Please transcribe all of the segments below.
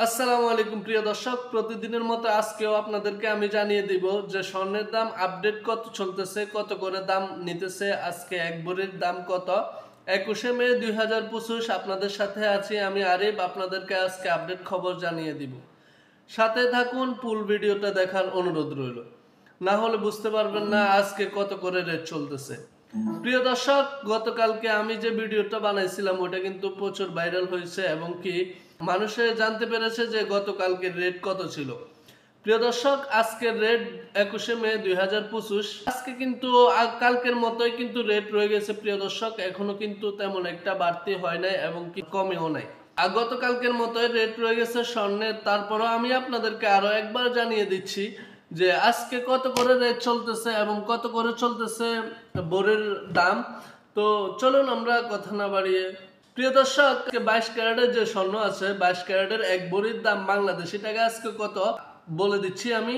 আসসালামু আলাইকুম প্রিয় দর্শক, প্রতিদিনের মতো আজকেও আপনাদেরকে আমি জানিয়ে দিব যে স্বর্ণের দাম আপডেট কত চলতেছে, কত করে দাম নিতেছে। আজকে এক ভরির দাম কত। 21শে মে 2025 আপনাদের সাথে আছি আমি আরিফ। আপনাদেরকে আজকে আপডেট খবর জানিয়ে দিব। সাথে থাকুন, ফুল ভিডিওটা দেখার অনুরোধ রইল, না হলে বুঝতে পারবেন না আজকে কত করে রেট চলতেছে। প্রিয় দর্শক, গতকালকে আমি যে ভিডিওটা বানাইছিলাম ওটা কিন্তু প্রচুর ভাইরাল হয়েছে এবং কি মানুষে জানতে পেরেছে যে গতকালকে রেট কত ছিল। প্রিয় দর্শক, আজকের রেট 21শে মে 2025। আজকে কিন্তু কালকের মতোই কিন্তু রেট রয়ে গেছে প্রিয় দর্শক, এখনো কিন্তু তেমন একটা বাড়তি হয় নাই এবং কি কমেও নাই। আর গতকালকের মতোই রেট রয়ে গেছে স্বর্ণের। তারপরও আমি আপনাদেরকে আরো একবার জানিয়ে দিচ্ছি যে আজকে কত করে রেট চলতেছে এবং কত করে চলতেছে বোরের দাম। তো চলুন আমরা কথা না বাড়িয়ে, প্রিয় দর্শক, 22 ক্যারেটের যে স্বর্ণ আছে, 22 ক্যারেটের এক ভরির দাম বাংলাদেশি টাকা আজকে কত বলে দিচ্ছি আমি।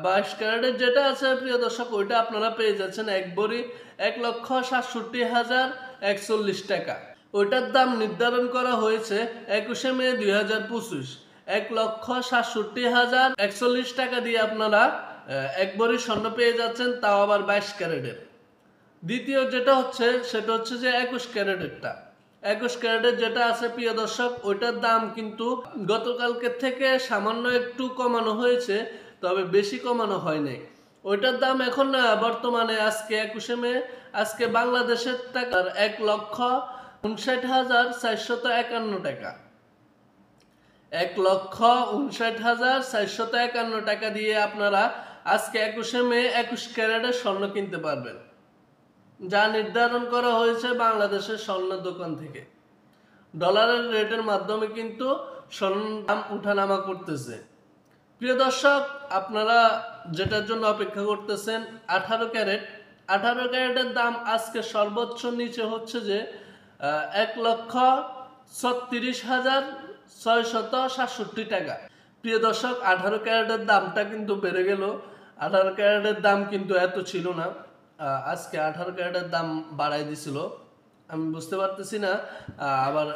22 ক্যারেটের যেটা আছে প্রিয় দর্শক, ওইটা আপনারা পেয়ে যাচ্ছেন এক ভরি 1,67,041 টাকা। ওইটার দাম নির্ধারণ করা হয়েছে 21শে মে 2025। 1,67,041 টাকা দিয়ে আপনারা এক ভরি স্বর্ণ পেয়ে যাচ্ছেন, তাও আবার 22 ক্যারেটের। দ্বিতীয় যেটা হচ্ছে সেটা হচ্ছে যে 21 ক্যারেটেরটা। 21 ক্যারেটের যেটা আছে প্রিয় দর্শক, ওইটার দাম কিন্তু গতকালকে থেকে সামান্য একটু কমানো হয়েছে, তবে বেশি কমানো হয় নাই। ওইটার দাম এখন বর্তমানে আজকে 21শে মে আজকে বাংলাদেশের টাকার 1,59,451 টাকা। 1,59,451 টাকা দিয়ে আপনারা আজকে 21শে মে 21 ক্যারেটের স্বর্ণ কিনতে পারবেন, যা নির্ধারণ করা হয়েছে বাংলাদেশের স্বর্ণ দোকান থেকে। ডলারের রেটের মাধ্যমে কিন্তু স্বর্ণের দাম উঠানামা করতেছে। প্রিয় দর্শক, আপনারা যেটার জন্য অপেক্ষা করতেছেন 18 ক্যারেট। 18 ক্যারেটের দাম আজকে সর্বোচ্চ নিচে হচ্ছে যে 1,36,667 টাকা। প্রিয় দর্শক, 18 ক্যারেটের দামটা কিন্তু বেড়ে গেল। 18 ক্যারেটের দাম কিন্তু এত ছিল না। আজকে 18 ক্যারেটের দাম বাড়াই দিছিল, আমি বুঝতে পারতেছি না আবার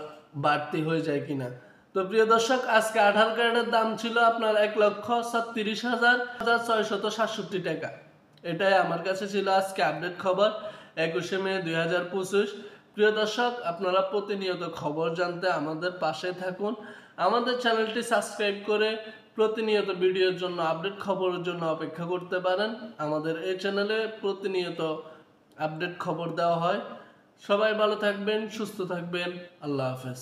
বাড়তি হয়ে যায় কিনা। তো প্রিয় দর্শক, আজকে 18 ক্যারেটের দাম ছিল আপনার 1,36,667 টাকা। এটাই আমার কাছে ছিল আজকে আপডেট খবর 21শে মে 2025। প্রিয় দর্শক, আপনারা প্রতিনিয়ত খবর জানতে আমাদের পাশে থাকুন। আমাদের চ্যানেলটি সাবস্ক্রাইব করে প্রতিনিয়ত ভিডিওর জন্য, আপডেট খবরের জন্য অপেক্ষা করতে পারেন। আমাদের এই চ্যানেলে প্রতিনিয়ত আপডেট খবর দেওয়া হয়। সবাই ভালো থাকবেন, সুস্থ থাকবেন। আল্লাহ হাফেজ।